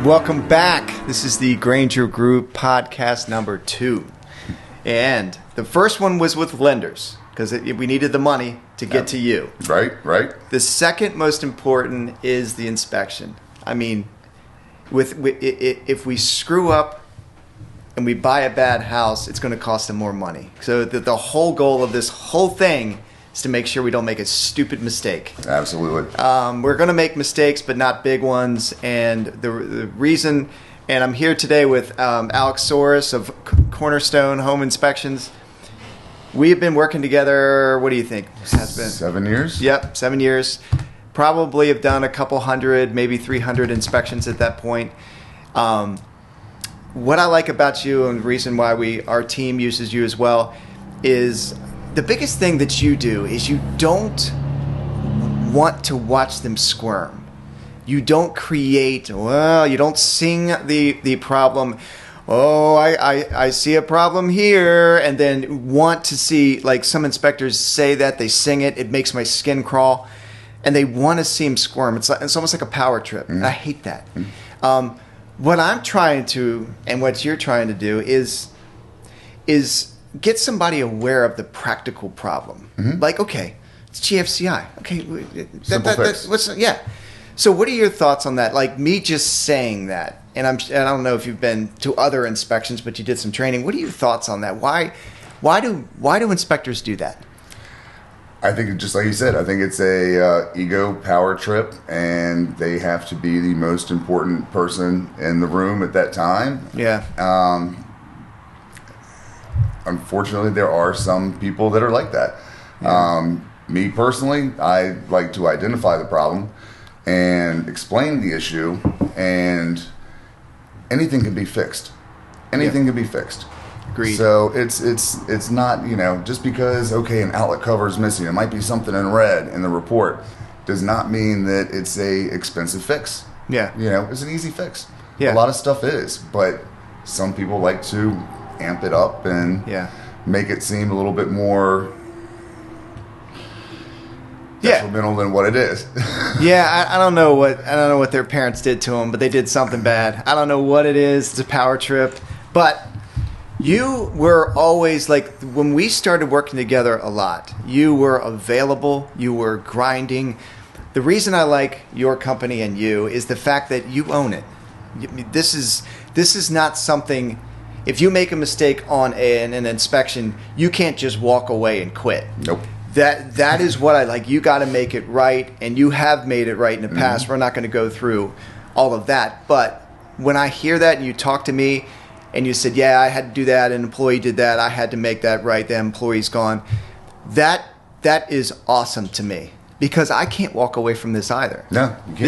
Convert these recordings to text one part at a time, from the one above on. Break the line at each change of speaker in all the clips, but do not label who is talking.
Welcome back. This is the Granger Group podcast number 2. And the first one was with lenders because we needed the money to get to you.
Right.
The second most important is the inspection. I mean, if we screw up and we buy a bad house, it's going to cost them more money. So the whole goal of this whole thing is to make sure we don't make a stupid mistake.
Absolutely.
We're going to make mistakes, but not big ones. And the reason, and I'm here today with Alex Souris of Cornerstone Home Inspections. We have been working together, what do you think? Has been
7 years?
Yep, 7 years. Probably have done a couple hundred, maybe 300 inspections at that point. What I like about you, and the reason why our team uses you as well, is the biggest thing that you do is you don't want to watch them squirm. You don't create, you don't sing the problem. Oh, I see a problem here, and then want to see, like some inspectors say that, they sing it, it makes my skin crawl, and they want to see them squirm. It's almost like a power trip. I hate that. What I'm trying to, and what you're trying to do is get somebody aware of the practical problem. Like, okay, it's GFCI. Okay,
Simple fix.
Yeah. So what are your thoughts on that? Like me just saying that, and I don't know if you've been to other inspections, but you did some training. What are your thoughts on that? Why do inspectors do that?
I think, just like you said, I think it's a ego power trip, and they have to be the most important person in the room at that time.
Yeah.
Unfortunately, there are some people that are like that. Yeah. Me personally, I like to identify the problem and explain the issue, and anything can be fixed. Anything can be fixed.
Agreed.
So it's not, just because, okay, an outlet cover is missing, it might be something in red in the report, does not mean that it's a expensive fix.
Yeah.
It's an easy fix.
Yeah.
A lot of stuff is, but some people like to amp it up and make it seem a little bit more detrimental than what it is.
I don't know what their parents did to them, but they did something bad. I don't know what it is. It's a power trip. But you were always, like, when we started working together a lot, you were available, you were grinding. The reason I like your company and you is the fact that you own it. This is not something, if you make a mistake on an inspection, you can't just walk away and quit.
Nope.
That is what I like. You got to make it right, and you have made it right in the past. We're not going to go through all of that. But when I hear that and you talk to me and you said, yeah, I had to do that, an employee did that, I had to make that right, the employee's gone, that is awesome to me, because I can't walk away from this either.
No, you can't.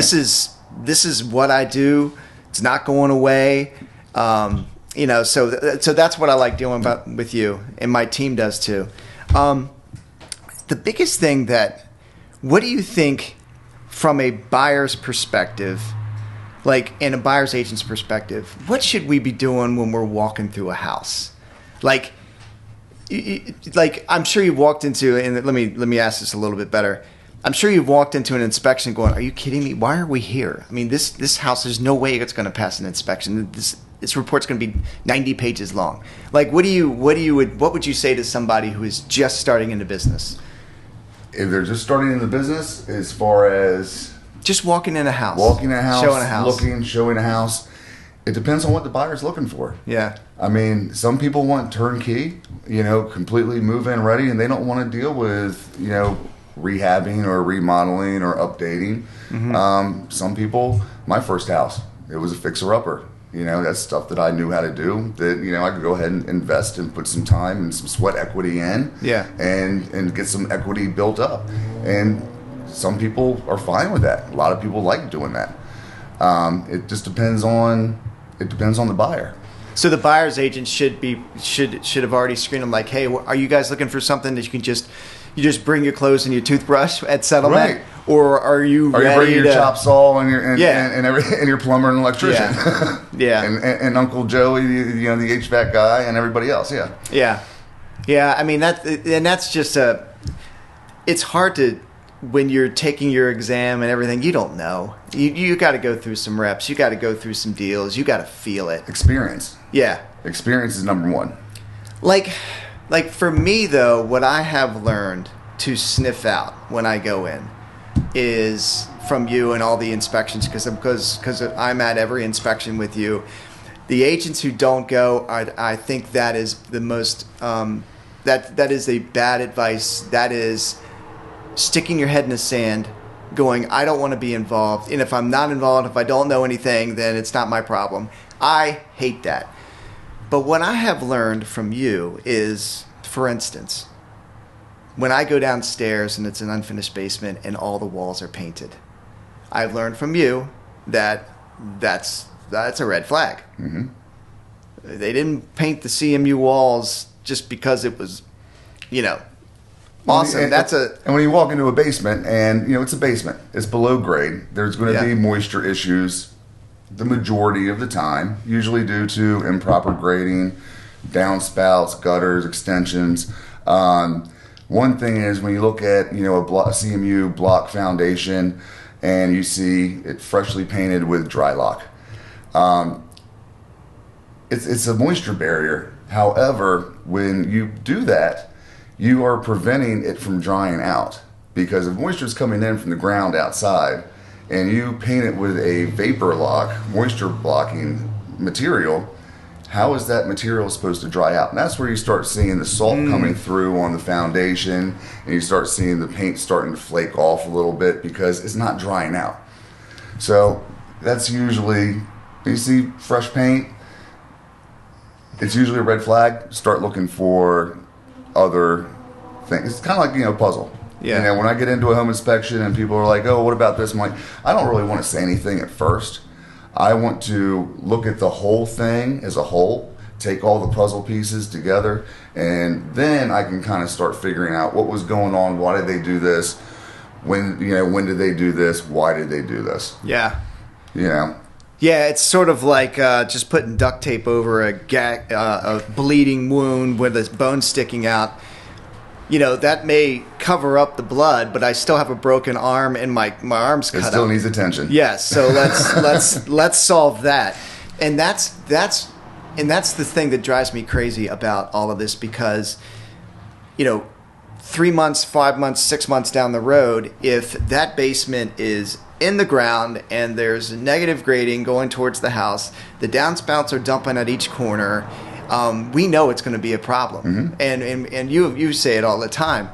This is what I do. It's not going away. So that's what I like dealing with you, and my team does too. The biggest thing what do you think from a buyer's perspective, like in a buyer's agent's perspective, what should we be doing when we're walking through a house? Like I'm sure you've walked into, and let me ask this a little bit better. I'm sure you've walked into an inspection going, are you kidding me? Why are we here? I mean, this house, there's no way it's going to pass an inspection. This report's going to be 90 pages long. Like, what would you say to somebody who is just starting into business?
If they're just starting in the business, as far as
just walking in a house,
showing a house, showing a house, it depends on what the buyer's looking for.
Yeah.
I mean, some people want turnkey, completely move-in ready, and they don't want to deal with, rehabbing or remodeling or updating. Some people, my first house, it was a fixer-upper. That's stuff that I knew how to do, that, I could go ahead and invest and put some time and some sweat equity in, and get some equity built up. And some people are fine with that. A lot of people like doing that. It just depends on the buyer.
So the buyer's agent should have already screened them, like, hey, are you guys looking for something that you just bring your clothes and your toothbrush at settlement?
Right.
Or are you ready
bringing your
to
chop saw and your plumber and electrician?
Yeah.
and Uncle Joey, the HVAC guy, and everybody else. Yeah.
I mean, that's just it's hard to when you're taking your exam and everything, you don't know. You got to go through some reps. You got to go through some deals. You got to feel it.
Experience.
Yeah.
Experience is number one.
Like for me, though, what I have learned to sniff out when I go in is from you and all the inspections, because I'm at every inspection with you. The agents who don't go, I think that is the most that is a bad advice. That is sticking your head in the sand, going, I don't want to be involved. And if I'm not involved, if I don't know anything, then it's not my problem. I hate that. But what I have learned from you is, for instance, when I go downstairs and it's an unfinished basement and all the walls are painted, I've learned from you that that's a red flag.
Mm-hmm.
They didn't paint the CMU walls just because it was, awesome.
And when you walk into a basement, and it's a basement, it's below grade. There's going to be moisture issues the majority of the time, usually due to improper grading, downspouts, gutters, extensions. One thing is when you look at a CMU block foundation and you see it freshly painted with dry lock. It's a moisture barrier. However, when you do that, you are preventing it from drying out, because if moisture is coming in from the ground outside and you paint it with a vapor lock, moisture blocking material, how is that material supposed to dry out? And that's where you start seeing the salt coming through on the foundation, and you start seeing the paint starting to flake off a little bit because it's not drying out. So that's usually, you see fresh paint, it's usually a red flag. Start looking for other things. It's kind of like, puzzle.
Yeah.
When I get into a home inspection and people are like, oh, what about this? I'm like, I don't really want to say anything at first. I want to look at the whole thing as a whole, take all the puzzle pieces together, and then I can kind of start figuring out what was going on, why did they do this, when did they do this, why did they do this?
Yeah.
Yeah,
it's sort of like just putting duct tape over a bleeding wound with a bone sticking out. That may cover up the blood, but I still have a broken arm and my arm's cut out.
It still needs attention.
Yes, so let's solve that. And that's the thing that drives me crazy about all of this, because 3 months, 5 months, 6 months down the road, if that basement is in the ground and there's negative grading going towards the house, the downspouts are dumping at each corner, we know it's going to be a problem. Mm-hmm. And you say it all the time.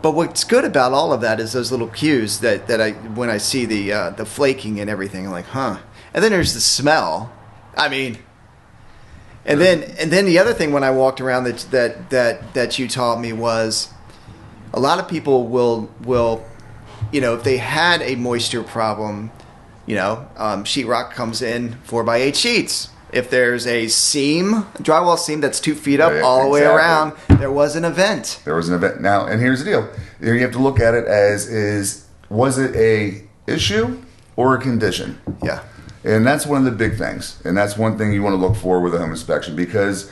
But what's good about all of that is those little cues that I, when I see the flaking and everything, I'm like, huh. And then there's the smell. I mean, and then the other thing when I walked around that you taught me was, a lot of people will if they had a moisture problem, sheetrock comes in 4x8 sheets. If there's a drywall seam that's 2 feet up all the way around, there was an event.
Now, and here's the deal. You have to look at it as was it a issue or a condition?
Yeah.
And that's one of the big things. And that's one thing you want to look for with a home inspection, because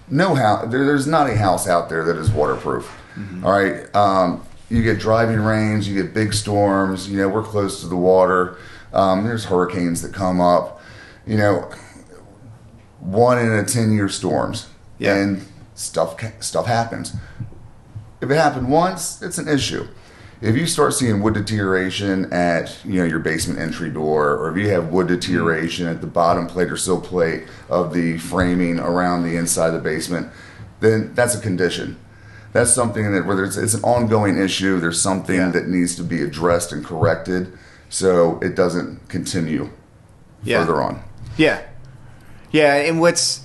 there's not a house out there that is waterproof. Mm-hmm. All right. You get driving rains, you get big storms, we're close to the water. There's hurricanes that come up, 1 in a 10-year storms. Yeah. And stuff happens. If it happened once, it's an issue. If you start seeing wood deterioration at your basement entry door, or if you have wood deterioration at the bottom plate or sill plate of the framing around the inside of the basement, then that's a condition. That's something that, whether it's an ongoing issue, there's something that needs to be addressed and corrected so it doesn't continue further on. Yeah.
Yeah, and what's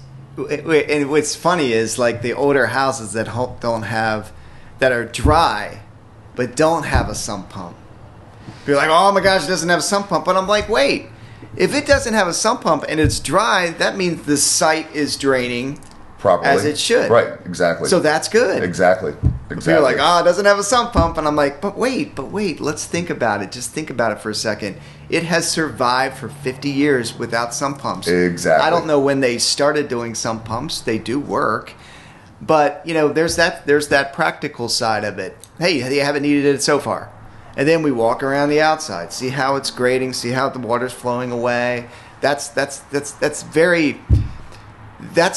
funny is, like, the older houses that are dry but don't have a sump pump. You're like, oh my gosh, it doesn't have a sump pump. But I'm like, wait, if it doesn't have a sump pump and it's dry, that means the site is draining properly, as it should.
Right, exactly.
So that's good.
Exactly.
You're like, it doesn't have a sump pump. And I'm like, but wait, let's think about it. Just think about it for a second. It has survived for 50 years without sump pumps.
Exactly.
I don't know when they started doing sump pumps. They do work. But, there's that practical side of it. Hey, you haven't needed it so far. And then we walk around the outside, see how it's grading, see how the water's flowing away. That's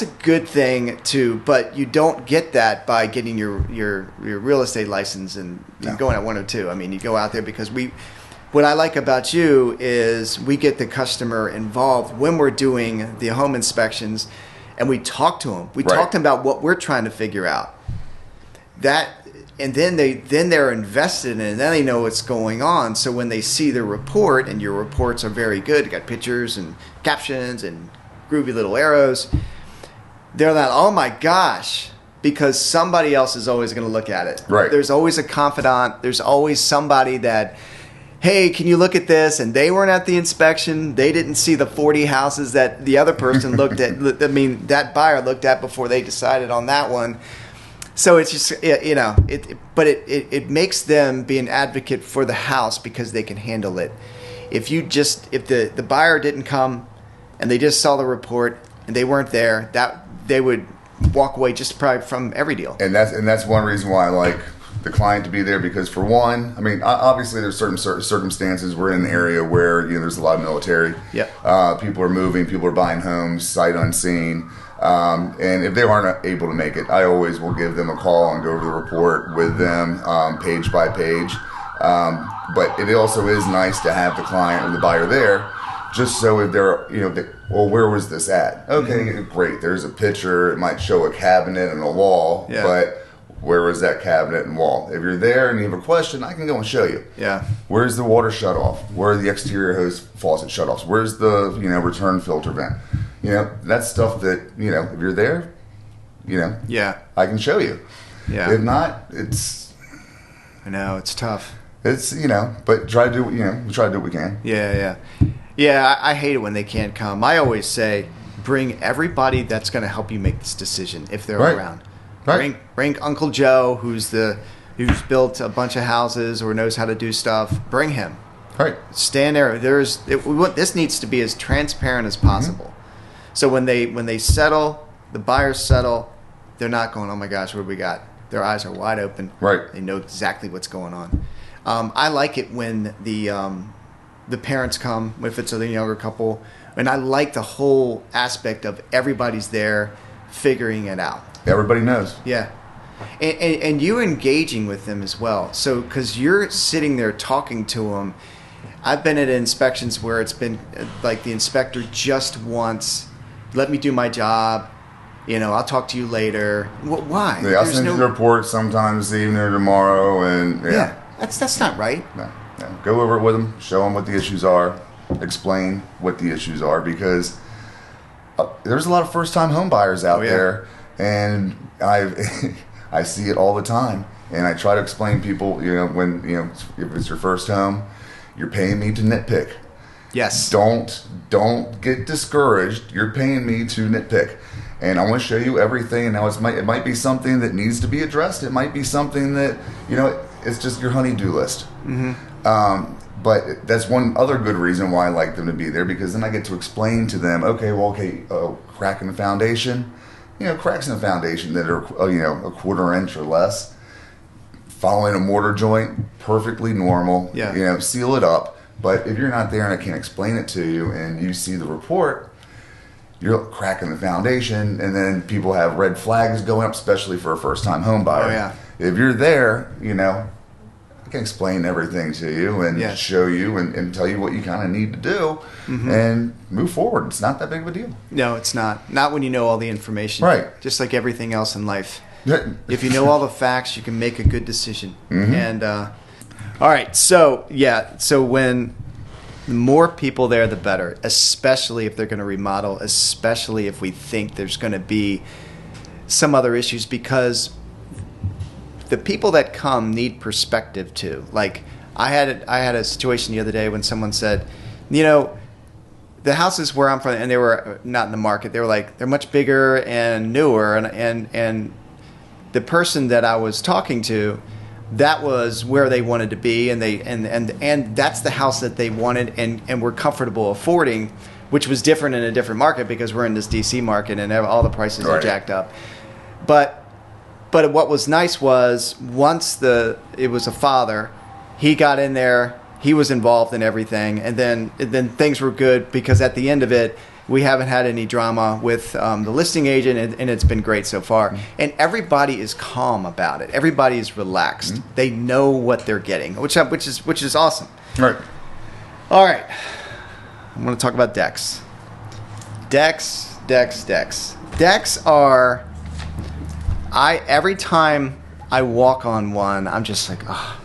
a good thing too, but you don't get that by getting your real estate license and going at 102. I mean, you go out there because what I like about you is we get the customer involved when we're doing the home inspections, and we talk to them. We talk to them about what we're trying to figure out. And then they're invested in it, and then they know what's going on. So when they see the report, and your reports are very good, you got pictures and captions and groovy little arrows, they're like, oh my gosh, because somebody else is always going to look at it.
Right.
There's always a confidant. There's always somebody that, hey, can you look at this? And they weren't at the inspection. They didn't see the 40 houses that the other person looked at. I mean, that buyer looked at before they decided on that one. So it's just, but it makes them be an advocate for the house because they can handle it. If the buyer didn't come and they just saw the report and they weren't there, that they would walk away just probably from every deal.
And that's one reason why I like the client to be there, because for one, I mean, obviously there's certain circumstances. We're in an area where there's a lot of military.
Yeah.
People are moving. People are buying homes sight unseen. And if they aren't able to make it, I always will give them a call and go over the report with them, page by page. But it also is nice to have the client or the buyer there, just so if they're, well, where was this at? Okay, great. There's a picture. It might show a cabinet and a wall, but where was that cabinet and wall? If you're there and you have a question, I can go and show you.
Yeah.
Where's the water shut off? Where are the exterior hose faucet shut offs? Where's the, return filter vent? That's stuff that, if you're there, I can show you.
Yeah.
If not, it's...
I know, it's tough.
It's, but try to do, we try to do what we can.
Yeah. Yeah, I hate it when they can't come. I always say, bring everybody that's going to help you make this decision if they're around.
Right.
Bring Uncle Joe, who's built a bunch of houses or knows how to do stuff. Bring him.
Right.
Stand there. This needs to be as transparent as possible. So when they settle, the buyers settle, they're not going, oh my gosh, what do we got? Their eyes are wide open.
Right.
They know exactly what's going on. I like it when the parents come, if it's a younger couple, and I like the whole aspect of everybody's there figuring it out.
Everybody knows.
Yeah. And you engaging with them as well. So, because you're sitting there talking to them. I've been at inspections where it's been like the inspector just wants, let me do my job. I'll talk to you later. Why?
Yeah, I'll send you the report sometime this evening or tomorrow. And
that's not right.
No. Go over it with them. Show them what the issues are. Explain what the issues are, because there's a lot of first-time home buyers out there. And I see it all the time, and I try to explain people, when if it's your first home, you're paying me to nitpick.
Yes.
Don't get discouraged. You're paying me to nitpick, and I want to show you everything. And now it might be something that needs to be addressed. It might be something that it's just your honey-do list. But that's one other good reason why I like them to be there, because then I get to explain to them. Crack in the foundation. Cracks in the foundation that are, a quarter inch or less, following a mortar joint, perfectly normal.
Yeah.
Seal it up. But if you're not there and I can't explain it to you and you see the report, you're cracking the foundation, and then people have red flags going up, especially for a first-time home buyer.
Oh, yeah.
If you're there, I can explain everything to you and show you and tell you what you kind of need to do and move forward. It's not that big of a deal.
No, it's not. Not when you know all the information.
Right.
Just like everything else in life. If you know all the facts, you can make a good decision. And all right, so when the more people there, the better, especially if they're going to remodel, especially if we think there's going to be some other issues, because the people that come need perspective too. Like I had a situation the other day when someone said, the houses where I'm from, and they were not in the market. They were like, they're much bigger and newer, and the person that I was talking to, that was where they wanted to be, and that's the house that they wanted and were comfortable affording, which was different in a different market because we're in this DC market and all the prices are jacked up. But what was nice was once it was a father, he got in there. He was involved in everything, and then things were good because at the end of it, we haven't had any drama with the listing agent, and it's been great so far. Mm-hmm. And everybody is calm about it. Everybody is relaxed. Mm-hmm. They know what they're getting, which is awesome.
Right.
All right. I'm going to talk about decks. Decks are. Every time I walk on one, I'm just like, oh.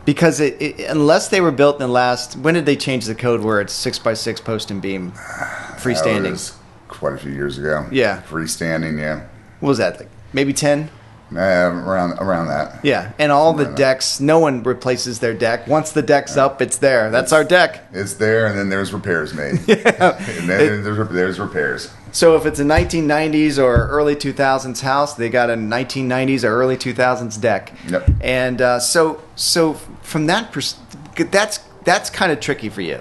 Because unless they were built in the last, when did they change the code where it's 6x6 post and beam freestanding?
That was quite a few years ago.
Yeah.
Freestanding, yeah.
What was that, like maybe 10?
Around that.
Yeah, and all the decks, no one replaces their deck. Once the deck's up, it's there. That's our deck.
It's there, and then there's repairs made. Yeah. And then there's repairs.
So if it's a 1990s or early 2000s house, they got a 1990s or early 2000s deck.
Yep.
And so from that perspective, that's kind of tricky for you.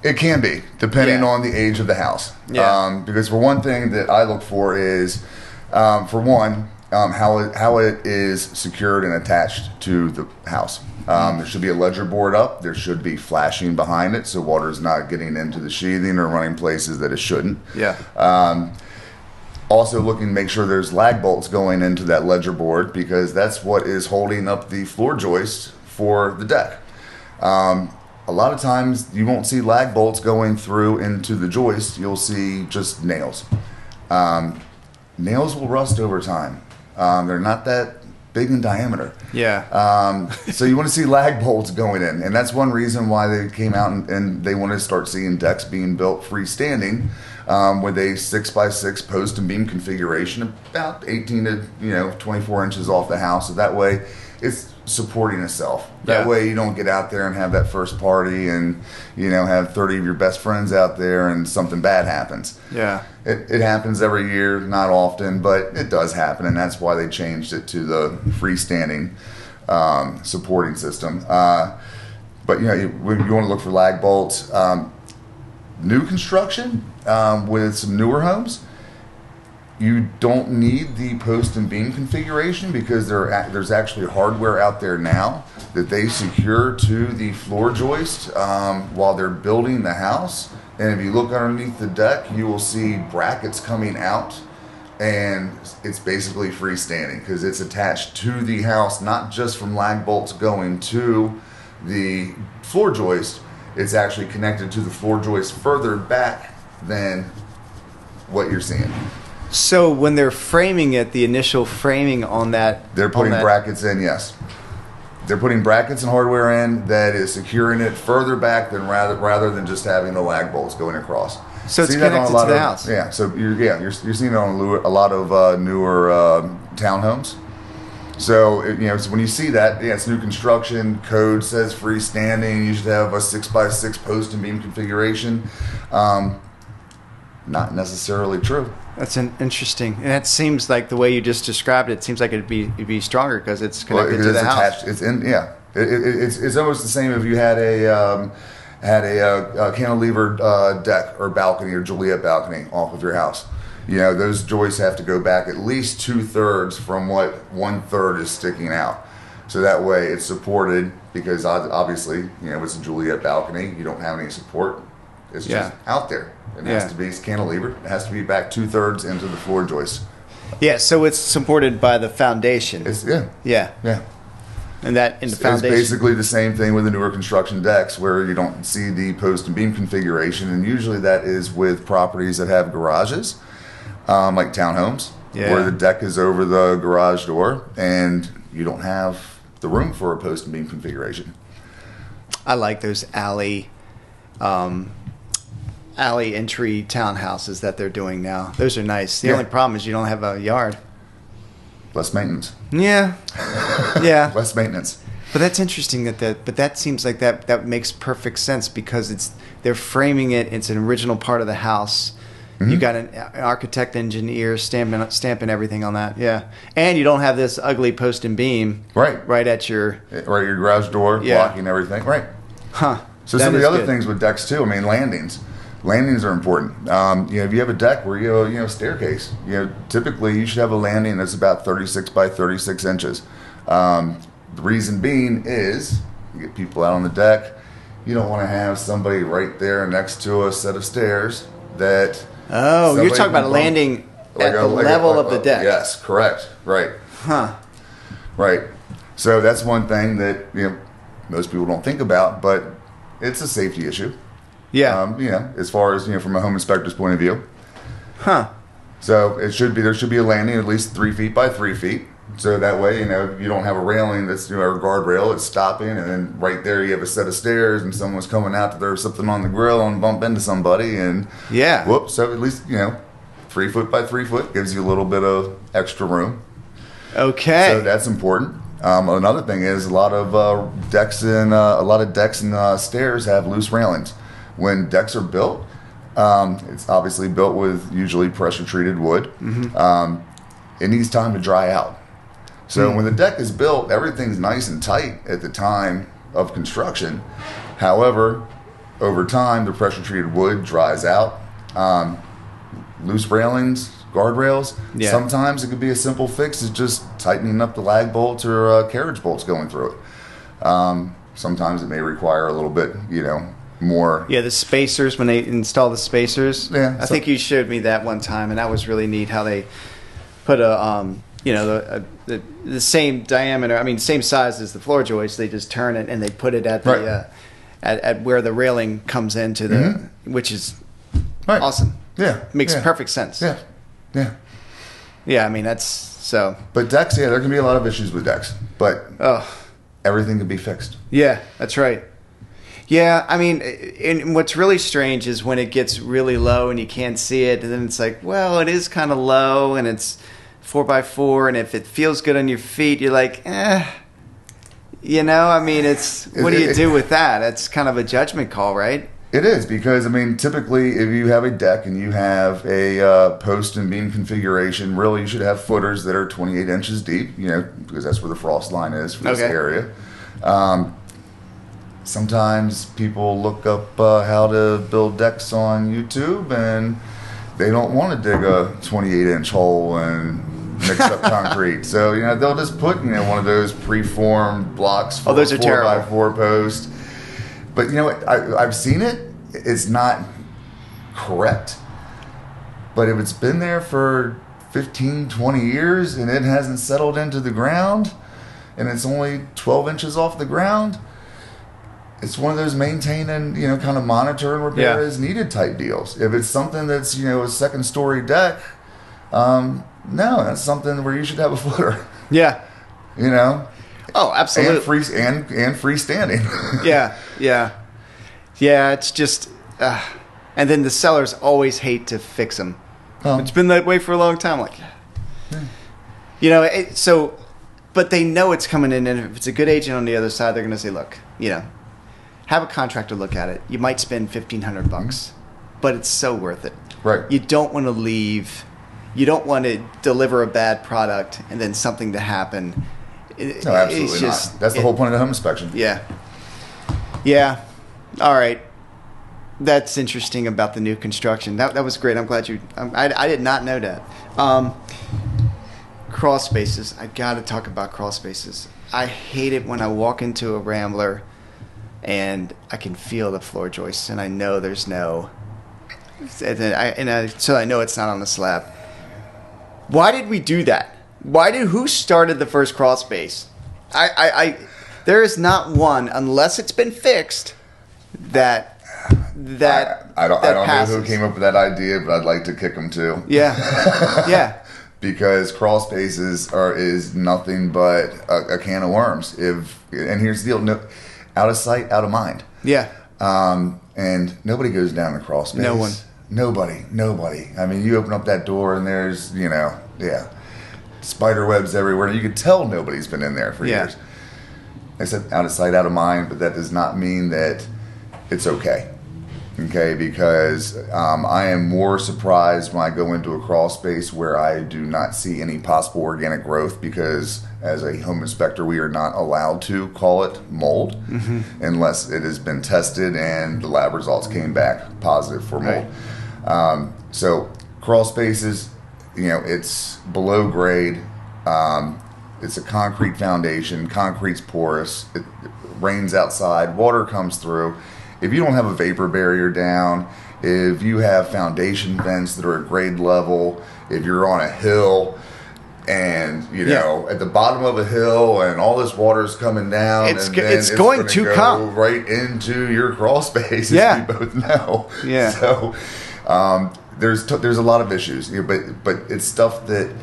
It can be, depending on the age of the house.
Yeah.
Because for one thing that I look for is, for one, how it is secured and attached to the house. There should be a ledger board up. There should be flashing behind it, so water's not getting into the sheathing or running places that it shouldn't.
Yeah.
Also looking to make sure there's lag bolts going into that ledger board, because that's what is holding up the floor joist for the deck. A lot of times you won't see lag bolts going through into the joist. You'll see just nails. Nails will rust over time. They're not that big in diameter.
Yeah.
So you want to see lag bolts going in. And that's one reason why they came out and they want to start seeing decks being built freestanding with a 6x6 post and beam configuration about 18 to 24 inches off the house. So that way it's supporting itself. That way you don't get out there and have that first party and have 30 of your best friends out there and something bad happens.
Yeah.
It happens every year, not often, but it does happen, and that's why they changed it to the freestanding supporting system. But you want to look for lag bolts. New construction with some newer homes, you don't need the post and beam configuration, because there's actually hardware out there now that they secure to the floor joist while they're building the house. And if you look underneath the deck, you will see brackets coming out, and it's basically freestanding because it's attached to the house, not just from lag bolts going to the floor joist. It's actually connected to the floor joist further back than what you're seeing.
So when they're framing it, the initial framing on that...
They're putting brackets in, yes. They're putting brackets and hardware in that is securing it further back than rather than just having the lag bolts going across.
So it's connected to the house.
Yeah, so you're seeing it on a lot of newer townhomes. So so when you see that, it's new construction. Code says freestanding. You should have a 6x6 post and beam configuration. Not necessarily true.
That's interesting, and that seems like the way you just described it. Seems like it'd be stronger because it's connected to the house.
It's in, It's almost the same if you had a cantilevered deck or balcony or Juliet balcony off of your house. Those joists have to go back at least 2/3 from what 1/3 is sticking out. So that way it's supported, because obviously, it's a Juliet balcony. You don't have any support. It's just out there. It has to be cantilevered. It has to be back 2/3 into the floor joist.
Yeah, so it's supported by the foundation.
Yeah.
And that in the foundation.
It's basically the same thing with the newer construction decks, where you don't see the post and beam configuration, and usually that is with properties that have garages, like townhomes, where the deck is over the garage door, and you don't have the room for a post and beam configuration.
I like those alley entry townhouses that they're doing now. Those are nice. The only problem is you don't have a yard.
Less maintenance.
Yeah. Yeah.
Less maintenance.
But that's interesting but that seems like that makes perfect sense, because they're framing it. It's an original part of the house. Mm-hmm. You got an architect, engineer stamping everything on that. Yeah. And you don't have this ugly post and beam right at your
garage door, blocking everything. Right.
Huh.
So some of the other things with decks too, landings. Landings are important. If you have a deck where you have a staircase, typically you should have a landing that's about 36 by 36 inches. The reason being is you get people out on the deck. You don't want to have somebody right there next to a set of stairs that.
Oh, you're talking about a landing at the level of the deck.
Yes, correct. Right.
Huh.
Right. So that's one thing that most people don't think about, but it's a safety issue.
Yeah.
As far as from a home inspector's point of view.
Huh.
So there should be a landing at least 3 feet by 3 feet. So that way, you don't have a railing that's a guardrail. It's stopping, and then right there you have a set of stairs, and someone's coming out to throw something on the grill and bump into somebody, and whoops. So at least 3 foot by 3 foot gives you a little bit of extra room.
Okay.
So that's important. Another thing is a lot of decks and stairs have loose railings. When decks are built, it's obviously built with usually pressure treated wood.
Mm-hmm.
It needs time to dry out. So when the deck is built, everything's nice and tight at the time of construction. However, over time, the pressure treated wood dries out. Loose railings, guardrails.
Yeah.
Sometimes it could be a simple fix is just tightening up the lag bolts or carriage bolts going through it. Sometimes it may require a little bit, more.
Yeah, the spacers, when they install the spacers.
Yeah.
I think you showed me that one time, and that was really neat how they put a, the same diameter, same size as the floor joist. They just turn it and they put it at the at where the railing comes into the, which is awesome.
Yeah.
Makes perfect sense.
Yeah. Yeah.
Yeah, that's so.
But decks, there can be a lot of issues with decks, but everything can be fixed.
Yeah, that's right. Yeah, and what's really strange is when it gets really low and you can't see it, and then it's like, well, it is kind of low, and it's 4x4, and if it feels good on your feet, you're like, it's, what do you do with that? It's kind of a judgment call, right?
It is, because, typically if you have a deck and you have a post and beam configuration, really you should have footers that are 28 inches deep, because that's where the frost line is for this area. Sometimes people look up how to build decks on YouTube, and they don't want to dig a 28-inch hole and mix up concrete. So, they'll just put, one of those preformed blocks for
those are
4x4 post. But, I've seen it. It's not correct. But if it's been there for 15, 20 years and it hasn't settled into the ground and it's only 12 inches off the ground, it's one of those maintain and, kind of monitor and repair as needed type deals. If it's something that's, a second story deck, no, that's something where you should have a footer.
Yeah. Oh, absolutely.
And freestanding.
Yeah. It's just, and then the sellers always hate to fix them. It's been that way for a long time. Like, but they know it's coming in, and if it's a good agent on the other side, they're going to say, look, have a contractor look at it. You might spend $1,500, but it's so worth it.
Right.
You don't want to leave. You don't want to deliver a bad product and then something to happen.
No, absolutely not. That's the whole point of the home inspection.
Yeah. Yeah. All right. That's interesting about the new construction. That was great. I'm glad you. I did not know that. Crawl spaces. I got to talk about crawl spaces. I hate it when I walk into a Rambler and I can feel the floor joists, and I know there's no. So I know it's not on the slab. Why did we do that? Who started the first crawl space? There is not one, unless it's been fixed, that
I don't know who came up with that idea, but I'd like to kick them too.
Yeah.
Because crawl spaces is nothing but a can of worms. And here's the deal: out of sight, out of mind.
Yeah.
And nobody goes down the crawl space.
No one.
Nobody. You open up that door and there's, spider webs everywhere. You could tell nobody's been in there for years. I said out of sight, out of mind, but that does not mean that it's okay. Okay, because I am more surprised when I go into a crawl space where I do not see any possible organic growth, because as a home inspector, we are not allowed to call it mold unless it has been tested and the lab results came back positive for mold. Right. So crawl spaces, it's below grade. it's a concrete foundation. Concrete's porous. It rains outside. Water comes through. If you don't have a vapor barrier down, if you have foundation vents that are at grade level, if you're on a hill and, you know, at the bottom of a hill and all this water is coming down,
it's going to come
right into your crawl space, as we both know.
Yeah.
So there's a lot of issues, but it's stuff that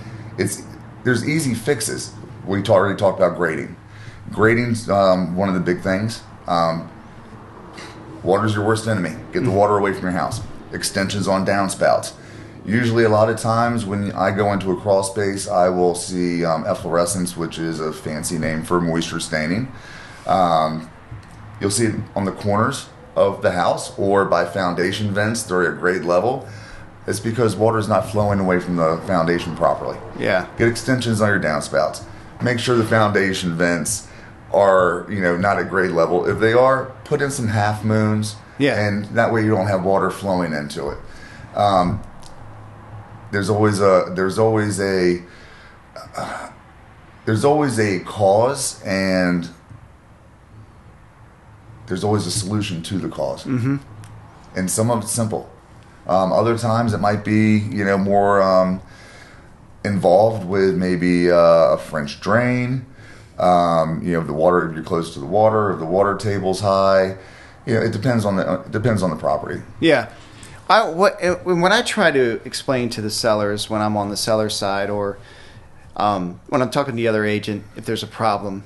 there's easy fixes. We already talked about grading. Grading's one of the big things. Water's your worst enemy. Get the water away from your house. Extensions on downspouts. Usually, a lot of times when I go into a crawl space, I will see efflorescence, which is a fancy name for moisture staining. You'll see it on the corners of the house or by foundation vents that are at grade level. It's because water is not flowing away from the foundation properly.
Yeah.
Get extensions on your downspouts. Make sure the foundation vents are, not at grade level. If they are, put in some half moons.
Yeah.
And that way you don't have water flowing into it. There's always a cause, and there's always a solution to the cause. Mm-hmm. And some of it's simple. Other times it might be, more involved with maybe a French drain. The water, if you're close to the water, if the water table's high, it depends on the property.
Yeah. When I try to explain to the sellers when I'm on the seller side, or when I'm talking to the other agent, if there's a problem,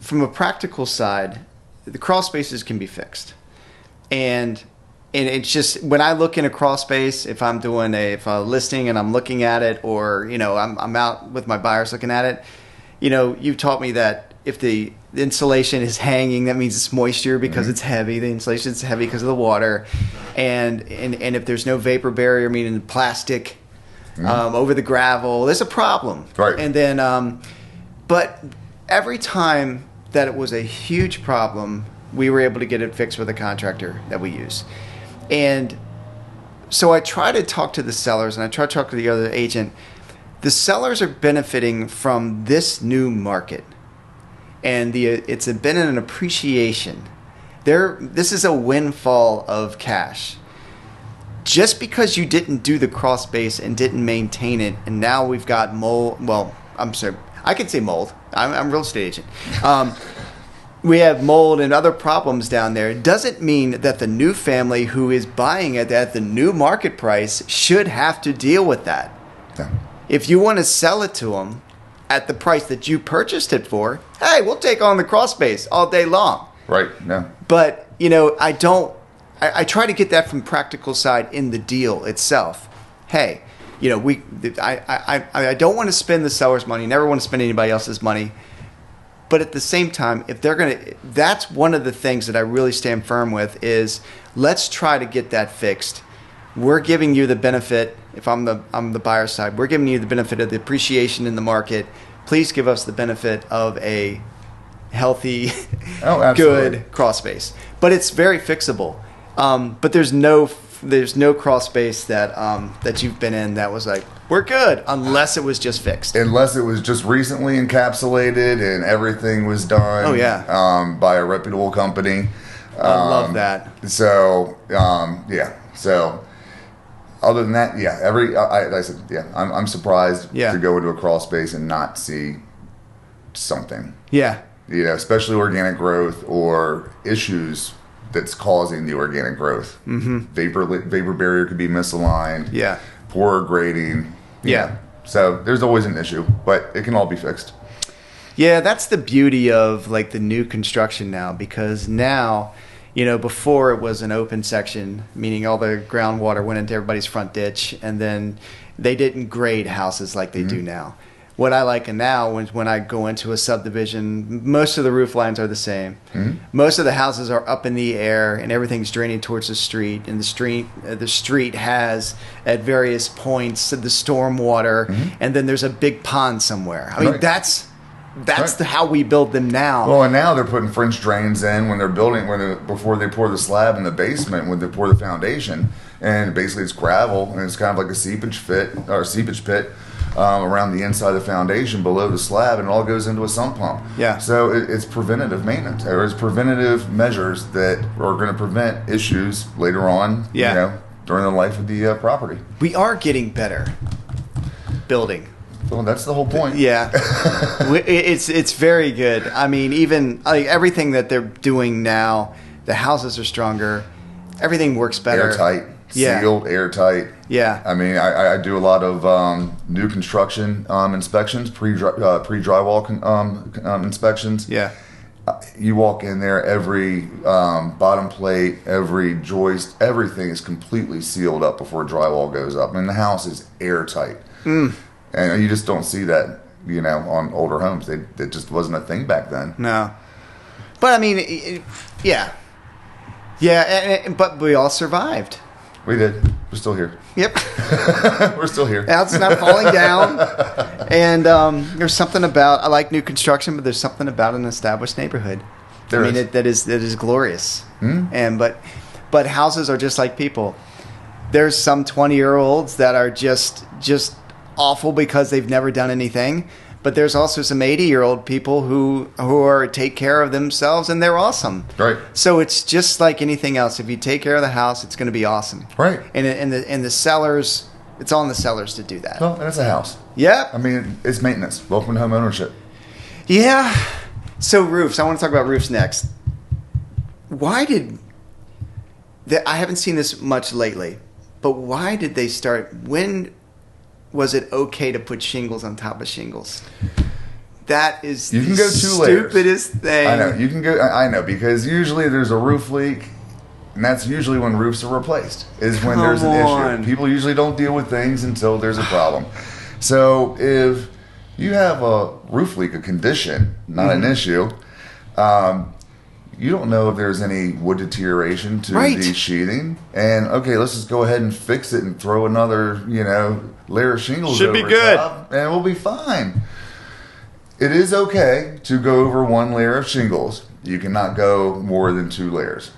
from a practical side, the crawl spaces can be fixed, and it's just when I look in a crawl space, if I'm doing a listing and I'm looking at it, or I'm out with my buyers looking at it, you've taught me that if the insulation is hanging, that means it's moisture because it's heavy. The insulation is heavy because of the water, and if there's no vapor barrier, meaning plastic over the gravel, there's a problem.
Right.
And then, but every time that it was a huge problem, we were able to get it fixed with a contractor that we use. And so I try to talk to the sellers, and I try to talk to the other agent. The sellers are benefiting from this new market, and it's been an appreciation. This is a windfall of cash. Just because you didn't do the crawl space and didn't maintain it, and now we've got mold. Well, I'm sorry, I can say mold. I'm a real estate agent. We have mold and other problems down there. It doesn't mean that the new family who is buying it at the new market price should have to deal with that. Yeah. If you want to sell it to them at the price that you purchased it for, hey, we'll take on the crawl space all day long.
Right. Yeah.
But, I try to get that from practical side in the deal itself. Hey, I don't want to spend the seller's money, never want to spend anybody else's money. But at the same time, if they're going to, that's one of the things that I really stand firm with is let's try to get that fixed. We're giving you the benefit. If I'm the buyer side, we're giving you the benefit of the appreciation in the market. Please give us the benefit of a healthy, good crawl space. But it's very fixable. But there's no crawl space that you've been in that was like, we're good, unless it was just fixed.
Unless it was just recently encapsulated and everything was done by a reputable company.
I love that.
So, So, other than that, I'm surprised to go into a crawl space and not see something.
Yeah.
Especially organic growth or issues that's causing the organic growth. Mm-hmm. Vapor barrier could be misaligned.
Yeah.
Poor grading.
Yeah.
So there's always an issue, but it can all be fixed.
Yeah, that's the beauty of like the new construction now, because now, before it was an open section, meaning all the groundwater went into everybody's front ditch, and then they didn't grade houses like they do now. What I like now when I go into a subdivision, most of the roof lines are the same. Mm-hmm. Most of the houses are up in the air, and everything's draining towards the street. And the street has at various points the storm water, and then there's a big pond somewhere. I mean, that's how we build them now.
Well, and now they're putting French drains in when they're building, before they pour the slab in the basement, when they pour the foundation, and basically it's gravel, and it's kind of like a seepage pit. around the inside of the foundation below the slab, and it all goes into a sump pump.
Yeah.
So it's preventative maintenance, or it's preventative measures that are going to prevent issues later on.
Yeah.
During the life of the property.
We are getting better building.
Well, that's the whole point.
Yeah, it's very good. I mean, even like everything that they're doing now, the houses are stronger. Everything works better.
Airtight, sealed, airtight.
Yeah.
I mean, I do a lot of new construction inspections, pre-drywall inspections.
Yeah.
You walk in there, every bottom plate, every joist, everything is completely sealed up before drywall goes up. I mean, the house is airtight. And you just don't see that, on older homes. It just wasn't a thing back then.
No. But, I mean, yeah. Yeah, but we all survived.
We did. We're still here.
Yep.
We're still here.
Now it's not falling down. And there's something about, I like new construction, but there's something about an established neighborhood. That is glorious. And but houses are just like people. There's some 20-year-olds that are just awful because they've never done anything. But there's also some 80-year-old people who take care of themselves, and they're awesome.
Right.
So it's just like anything else. If you take care of the house, it's going to be awesome.
Right.
And the sellers, it's on the sellers to do that.
Well, and it's a house.
Yep.
I mean, it's maintenance. Welcome to home ownership.
Yeah. So roofs. I want to talk about roofs next. Why did... I haven't seen this much lately, but why did they start... When was it okay to put shingles on top of shingles? That is
you can
the
go 2 layers.
Stupidest thing.
I know. You can go... I know, because usually there's a roof leak, and that's usually when roofs are replaced, is when there's an issue. People usually don't deal with things until there's a problem. So if you have a roof leak, a condition, not an issue, you don't know if there's any wood deterioration to the sheathing. And, okay, let's just go ahead and fix it and throw another, layer of shingles over top, and we'll be fine. It is okay to go over 1 layer of shingles. You cannot go more than 2 layers.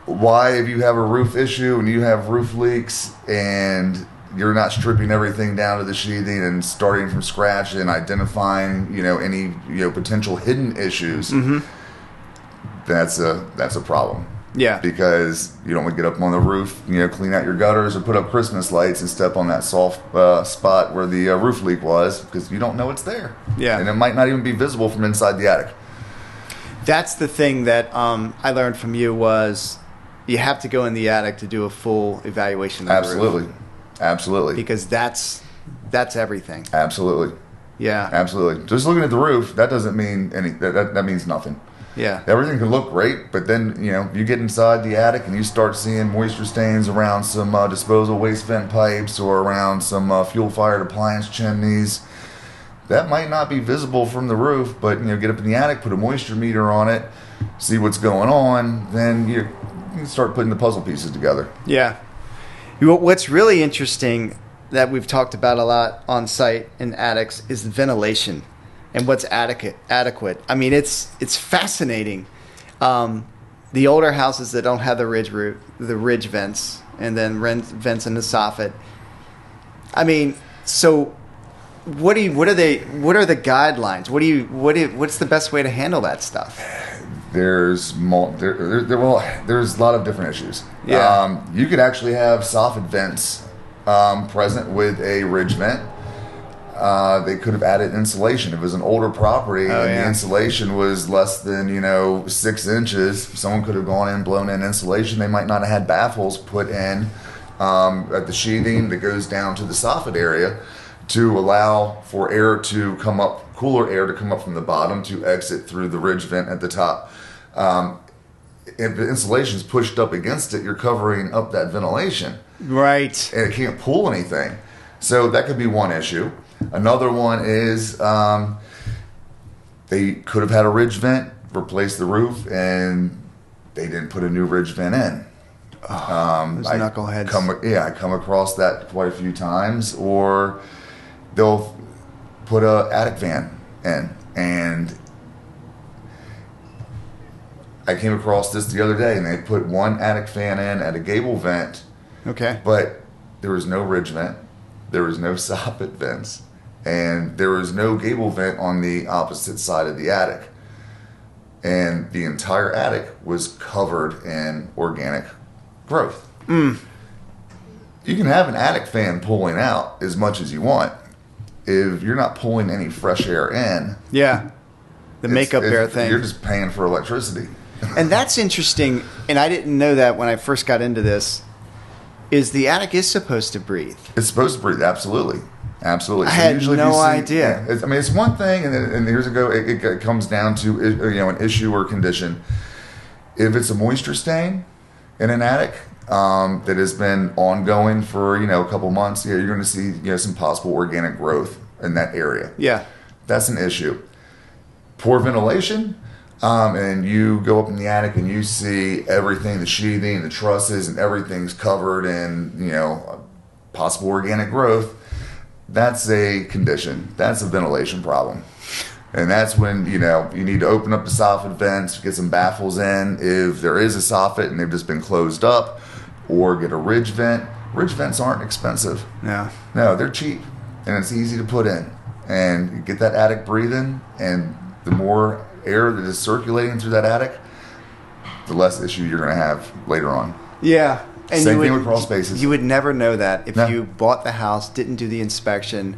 Why, if you have a roof issue and you have roof leaks and you're not stripping everything down to the sheathing and starting from scratch and identifying, any, potential hidden issues, that's a problem.
Yeah.
Because you don't want to get up on the roof, clean out your gutters or put up Christmas lights and step on that soft spot where the roof leak was, because you don't know it's there.
Yeah.
And it might not even be visible from inside the attic.
That's the thing that I learned from you was you have to go in the attic to do a full evaluation of the roof. Absolutely. Because that's everything.
Absolutely.
Yeah.
Absolutely. Just looking at the roof, that doesn't mean that means nothing.
Yeah.
Everything can look great, but then, you get inside the attic and you start seeing moisture stains around some disposal waste vent pipes or around some fuel-fired appliance chimneys. That might not be visible from the roof, but, get up in the attic, put a moisture meter on it, see what's going on, then you can start putting the puzzle pieces together.
Yeah. What's really interesting that we've talked about a lot on site in attics is the ventilation and what's adequate. I mean, it's fascinating. The older houses that don't have the ridge vents, and then vents in the soffit. I mean, so what are the guidelines? What's the best way to handle that stuff?
There's a lot of different issues.
Yeah.
You could actually have soffit vents present with a ridge vent. They could have added insulation. If it was an older property the insulation was less than 6 inches, someone could have gone in, blown in insulation. They might not have had baffles put in at the sheathing that goes down to the soffit area to allow for air to come up, cooler air to come up from the bottom to exit through the ridge vent at the top. If the insulation is pushed up against it, you're covering up that ventilation.
Right.
And it can't pull anything. So that could be one issue. Another one is they could have had a ridge vent, replace the roof, and they didn't put a new ridge vent in.
Those knuckleheads.
I come across that quite a few times. Or they'll put a attic fan in, and I came across this the other day, and they put one attic fan in at a gable vent.
Okay.
But there was no ridge vent. there was no soffit vents, and there was no gable vent on the opposite side of the attic. And the entire attic was covered in organic growth. You can have an attic fan pulling out as much as you want. If you're not pulling any fresh air in,
the makeup air thing,
you're just paying for electricity.
And that's interesting, and I didn't know that when I first got into this, is the attic is supposed to breathe.
It's supposed to breathe, absolutely. Absolutely.
I had no idea.
I mean, it's one thing, and years ago, it comes down to an issue or condition. If it's a moisture stain in an attic that has been ongoing for a couple months, you're going to see some possible organic growth in that area.
Yeah,
that's an issue. Poor ventilation, and you go up in the attic and you see everything, the sheathing, the trusses, and everything's covered in possible organic growth. That's a condition. That's a ventilation problem. And that's when, you need to open up the soffit vents, get some baffles in if there is a soffit and they've just been closed up, or get a ridge vent. Ridge vents aren't expensive.
No,
they're cheap, and it's easy to put in. And you get that attic breathing, and the more air that is circulating through that attic, the less issue you're going to have later on.
Yeah. And
same thing with crawl spaces.
You would never know that if you bought the house, didn't do the inspection,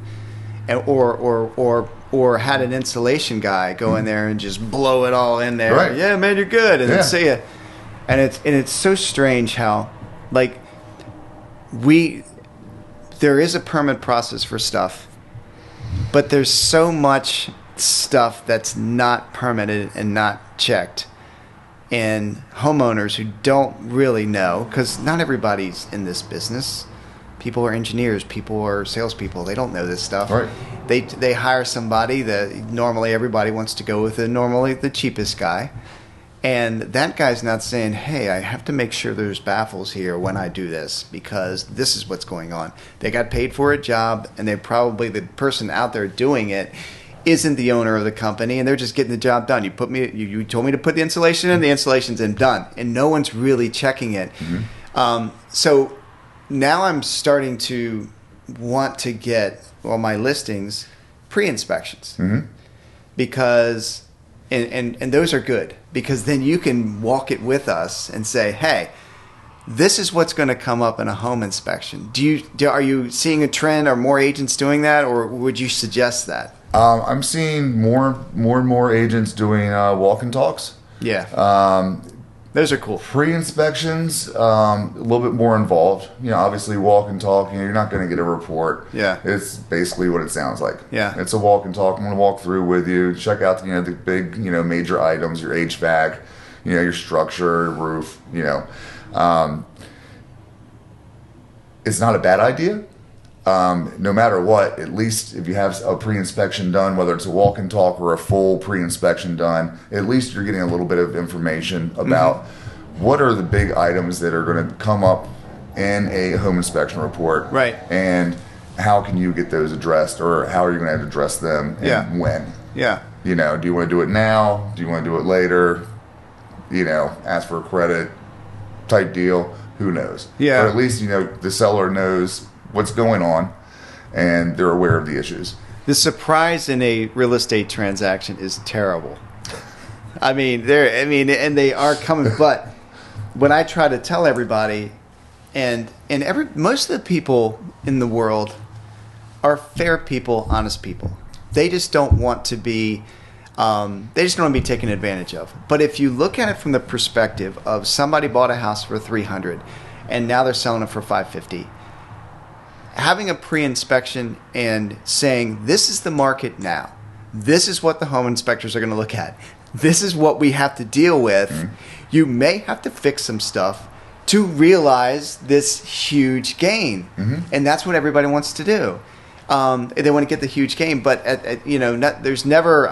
or had an insulation guy go in there and just blow it all in there.
Right.
Yeah, man, you're good, and then see it. And it's so strange how, like, there is a permit process for stuff, but there's so much stuff that's not permitted and not checked. And homeowners who don't really know, because not everybody's in this business. People are engineers, people are salespeople. They don't know this stuff.
Right.
They hire somebody that normally everybody wants to go with, normally the cheapest guy. And that guy's not saying, hey, I have to make sure there's baffles here when I do this, because this is what's going on. They got paid for a job, and they probably, the person out there doing it isn't the owner of the company, and they're just getting the job done. You told me to put the insulation in, the insulation's in, done, and no one's really checking it. So now I'm starting to want to get my listings pre-inspections, because and those are good, because then you can walk it with us and say, hey, this is what's going to come up in a home inspection. Are you seeing a trend? Are more agents doing that, or would you suggest that?
I'm seeing more and more agents doing walk and talks.
Yeah. Those are cool.
Pre-inspections, a little bit more involved. Obviously walk and talk, you're not going to get a report.
Yeah.
It's basically what it sounds like.
Yeah.
It's a walk and talk. I'm going to walk through with you, check out the big, major items, your HVAC, your structure, roof, It's not a bad idea. No matter what, at least if you have a pre-inspection done, whether it's a walk and talk or a full pre-inspection done, at least you're getting a little bit of information about what are the big items that are going to come up in a home inspection report.
Right.
And how can you get those addressed, or how are you going to have to address them, and when?
Yeah.
Do you want to do it now? Do you want to do it later? Ask for a credit type deal. Who knows?
Yeah.
But at least, the seller knows what's going on, and they're aware of the issues.
The surprise in a real estate transaction is terrible. And they are coming. But when I try to tell everybody, and most of the people in the world are fair people, honest people. They just don't want to be. They just don't want to be taken advantage of. But if you look at it from the perspective of somebody bought a house for $300, and now they're selling it for $550. Having a pre-inspection and saying, this is the market now. This is what the home inspectors are going to look at. This is what we have to deal with. You may have to fix some stuff to realize this huge gain. And that's what everybody wants to do. They want to get the huge gain, but there's never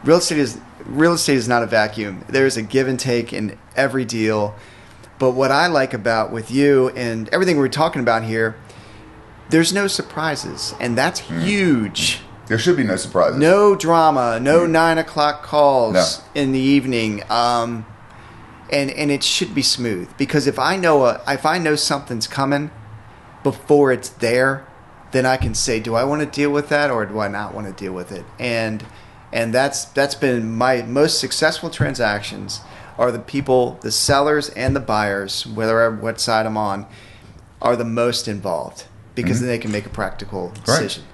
real estate is not a vacuum. There's a give and take in every deal. But what I like about with you and everything we're talking about here, there's no surprises, and that's huge.
There should be no surprises.
No drama, no 9 o'clock calls in the evening, and it should be smooth. Because if I know something's coming before it's there, then I can say, do I want to deal with that or do I not want to deal with it? And that's been my most successful transactions are the people, the sellers and the buyers, what side I'm on, are the most involved because then they can make a practical decision. Right.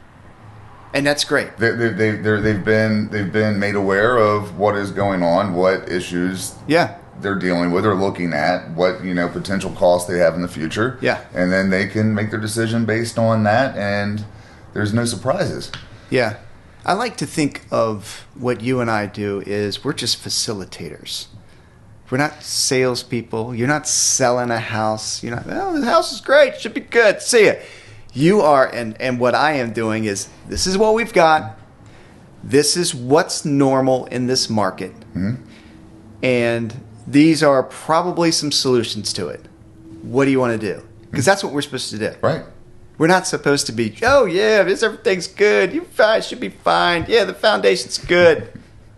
And that's great.
They've been made aware of what is going on, what issues they're dealing with or looking at, what potential costs they have in the future.
Yeah.
And then they can make their decision based on that, and there's no surprises.
Yeah. I like to think of what you and I do is we're just facilitators. We're not salespeople. You're not selling a house. You're not, the house is great. Should be good. See ya. You are, and what I am doing is, this is what we've got. This is what's normal in this market. Mm-hmm. And these are probably some solutions to it. What do you want to do? Because that's what we're supposed to do.
Right.
We're not supposed to be, oh yeah, everything's good. You should be fine. Yeah, the foundation's good.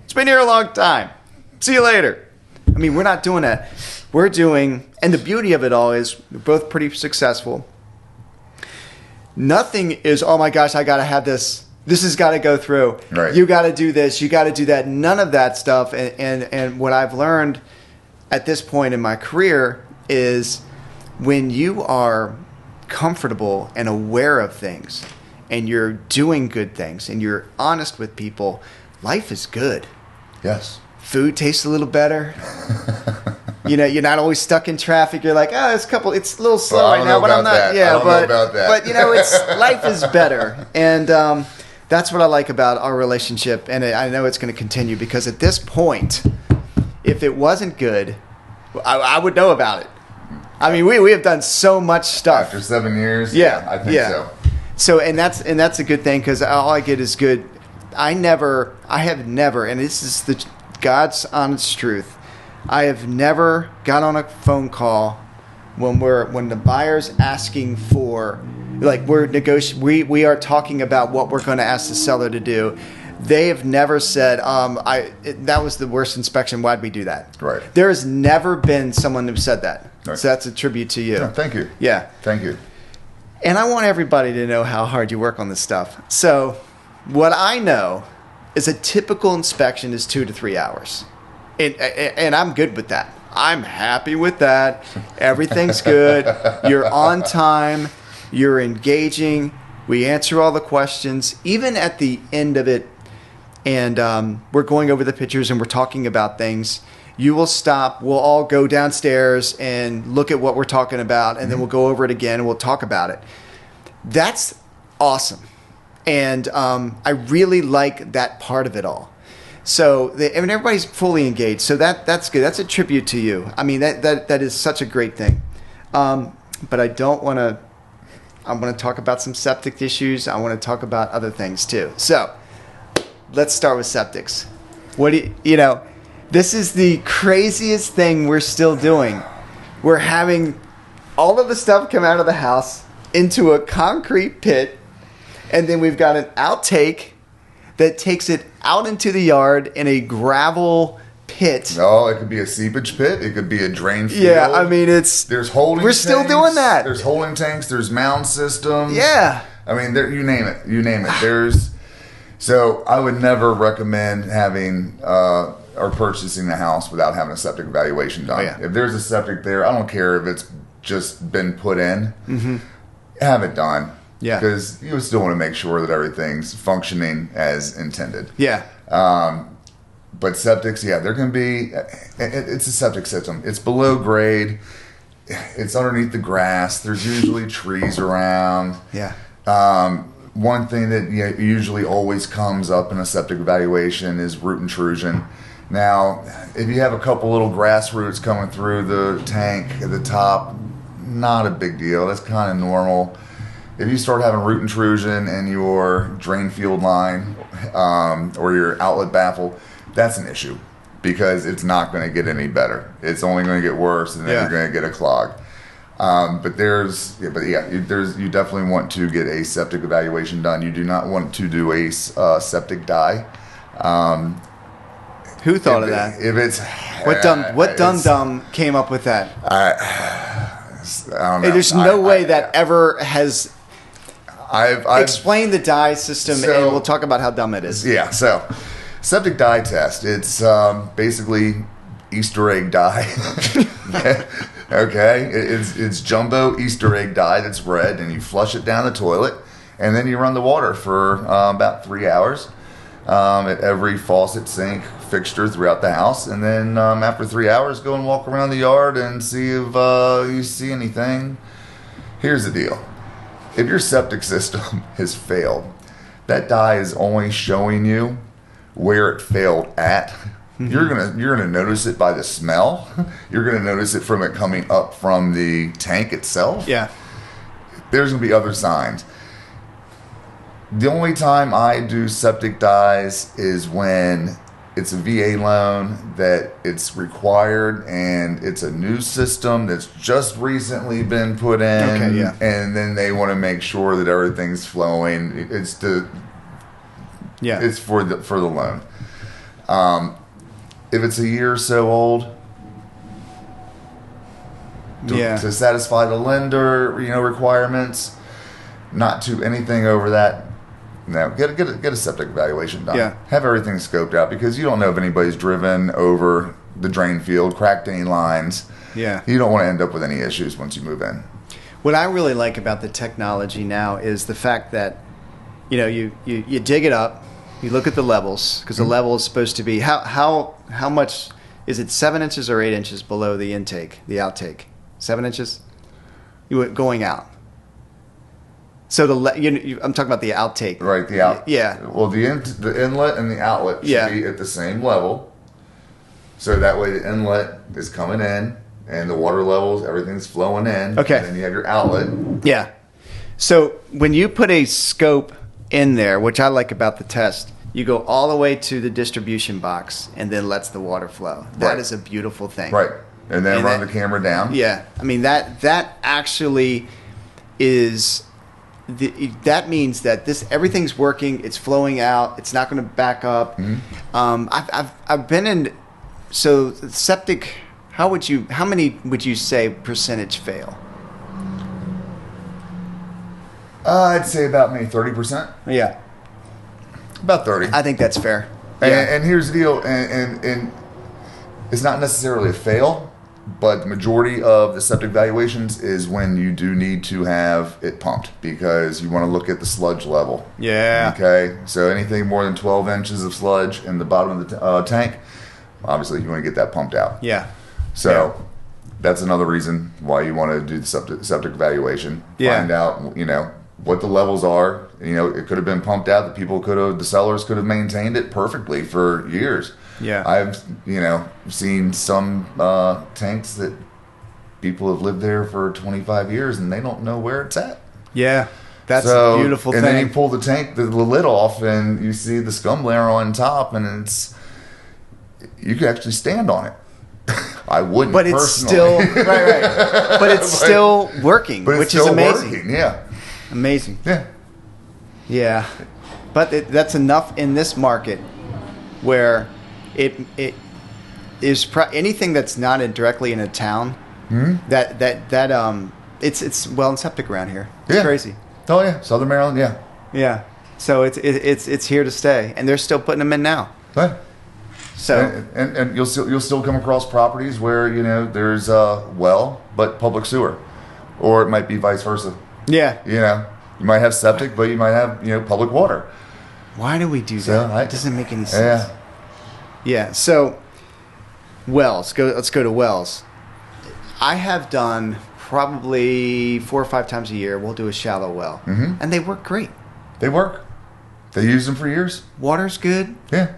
It's been here a long time. See you later. I mean, we're not doing that. We're doing, and the beauty of it all is we're both pretty successful. Nothing is, oh my gosh, I got to have this. This has got to go through.
Right.
You got to do this. You got to do that. None of that stuff. And what I've learned at this point in my career is when you are comfortable and aware of things and you're doing good things and you're honest with people, life is good.
Yes.
Food tastes a little better. You're not always stuck in traffic. You're like, it's a little slow right now, but I'm not.
That.
Yeah,
I don't know about that.
But it's life is better, and that's what I like about our relationship. And I know it's going to continue because at this point, if it wasn't good, I would know about it. I mean, we have done so much stuff
after 7 years.
Yeah,
I think so.
So and that's a good thing because all I get is good. I have never, and this is the God's honest truth. I have never got on a phone call when the buyer's asking for, like we are talking about what we're going to ask the seller to do. They have never said, that was the worst inspection. Why'd we do that?
Right.
There has never been someone who said that.
Right.
So that's a tribute to you.
Yeah, thank you.
Yeah.
Thank you.
And I want everybody to know how hard you work on this stuff. So what I know is a typical inspection is 2 to 3 hours. And I'm good with that. I'm happy with that. Everything's good. You're on time. You're engaging. We answer all the questions. Even at the end of it, and we're going over the pictures and we're talking about things, you will stop. We'll all go downstairs and look at what we're talking about, and then we'll go over it again and we'll talk about it. That's awesome. And I really like that part of it all. So everybody's fully engaged. So that's good. That's a tribute to you. I mean, that is such a great thing. But I don't want to. I want to talk about some septic issues. I want to talk about other things too. So let's start with septics. What do you? This is the craziest thing we're still doing. We're having all of the stuff come out of the house into a concrete pit, and then we've got an outtake that takes it out into the yard in a gravel pit.
No, it could be a seepage pit. It could be a drain field.
Yeah, I mean,
there's holding
we're
tanks.
Still doing that.
There's holding tanks. There's mound systems.
Yeah.
I mean, you name it. You name it. So I would never recommend having or purchasing a house without having a septic evaluation done.
Oh, yeah.
If there's a septic there, I don't care if it's just been put in. Mm-hmm. Have it done.
Yeah.
Because you still want to make sure that everything's functioning as intended.
Yeah.
But septics, there can be, it's a septic system. It's below grade. It's underneath the grass. There's usually trees around.
Yeah.
One thing that usually always comes up in a septic evaluation is root intrusion. Now, if you have a couple little grass roots coming through the tank at the top, not a big deal. That's kind of normal. If you start having root intrusion in your drain field line or your outlet baffle, that's an issue because it's not going to get any better. It's only going to get worse, and then you're going to get a clog. You definitely want to get a septic evaluation done. You do not want to do a septic dye.
Who thought of that?
If it's
what dum came up with that?
I don't know.
There's no way that ever has. Explain the dye system, and we'll talk about how dumb it is.
Yeah, so septic dye test. It's basically Easter egg dye. Okay, it's jumbo Easter egg dye that's red, and you flush it down the toilet, and then you run the water for about 3 hours at every faucet, sink, fixture throughout the house, and then after 3 hours, go and walk around the yard and see if you see anything. Here's the deal: if your septic system has failed, that dye is only showing you where it failed at. You're gonna notice it by the smell. You're gonna notice it from it coming up from the tank itself.
Yeah.
There's gonna be other signs. The only time I do septic dyes is when it's a VA loan that it's required and it's a new system that's just recently been put in.
Okay, yeah.
And then they want to make sure that everything's flowing. It's for the loan. If it's a year or so old, to satisfy the lender, requirements, not to anything over that. No, get a septic evaluation done.
Yeah.
Have everything scoped out, because you don't know if anybody's driven over the drain field, cracked any lines.
Yeah.
You don't want to end up with any issues once you move in.
What I really like about the technology now is the fact that, you dig it up. You look at the levels, because the level is supposed to be how much is it? 7 inches or 8 inches below the intake, the outtake? 7 inches. Going out. So I'm talking about the outtake,
right? The out.
Yeah.
Well, the inlet and the outlet should be at the same level, so that way the inlet is coming in and the water levels, everything's flowing in.
Okay.
And then you have your outlet.
Yeah. So when you put a scope in there, which I like about the test, you go all the way to the distribution box and then lets the water flow. That is a beautiful thing.
Right. And then run the camera down.
Yeah. I mean, that actually is, that means that everything's working, it's flowing out, it's not going to back up. I've been in, so septic, how many would you say percentage fail?
I'd say about maybe 30%.
Yeah.
About 30.
I think that's fair.
And here's the deal, and it's not necessarily a fail, but the majority of the septic valuations is when you do need to have it pumped, because you want to look at the sludge level.
Yeah.
Okay. So anything more than 12 inches of sludge in the bottom of the tank, obviously you want to get that pumped out.
Yeah.
So that's another reason why you want to do the septic evaluation.
Yeah.
Find out, what the levels are. It could have been pumped out. The sellers could have maintained it perfectly for years.
Yeah.
I've, seen some tanks that people have lived there for 25 years and they don't know where it's at.
Yeah. That's a beautiful thing.
And then you pull the lid off and you see the scum layer on top, and you can actually stand on it. I wouldn't,
but it's
personally.
Still right. But it's still working, which is amazing.
Working, yeah.
Amazing.
Yeah.
Yeah. But that's enough in this market where it is anything that's not directly in a town. It's well and septic around here. It's crazy.
Oh yeah, Southern Maryland. Yeah.
Yeah. So it's here to stay, and they're still putting them in now.
Right.
So
and you'll still come across properties where there's well but public sewer, or it might be vice versa.
Yeah.
You might have septic, but you might have public water.
Why do we do that? It doesn't make any sense.
Yeah.
Yeah. So wells. Let's go to wells. I have done probably 4 or 5 times a year. We'll do a shallow well, and they work great.
They work. They use them for years.
Water's good.
Yeah.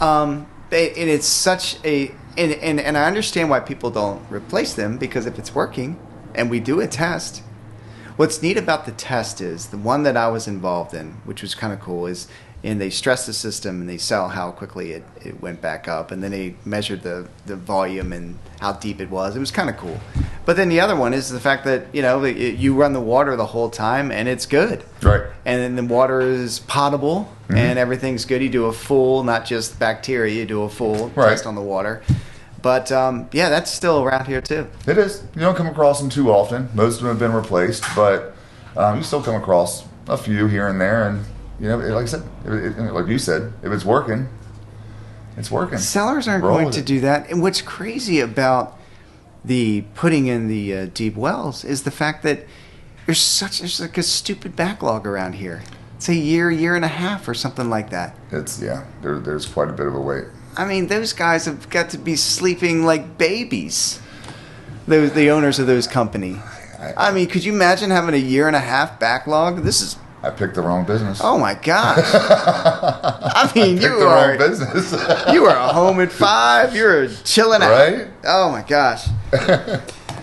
And it's such a and I understand why people don't replace them, because if it's working and we do a test. What's neat about the test is the one that I was involved in, which was kind of cool, and they stressed the system and they saw how quickly it went back up, and then they measured the volume and how deep it was. It was kind of cool. But then the other one is the fact that you run the water the whole time and it's good.
Right.
And then the water is potable and everything's good. You do a full, not just bacteria, you do a full test on the water. But, that's still around here, too.
It is. You don't come across them too often. Most of them have been replaced, but you still come across a few here and there, and like I said, like you said, if it's working, it's working.
Sellers aren't going to do that. And what's crazy about the putting in the deep wells is the fact that there's like a stupid backlog around here. It's a year and a half or something like that.
There's quite a bit of a wait.
I mean, those guys have got to be sleeping like babies. The owners of those company. I mean, could you imagine having a year and a half backlog?
I picked the wrong business.
Oh my gosh! I mean,
you are wrong business.
You are home at 5. You're chilling out.
Right?
Oh my gosh!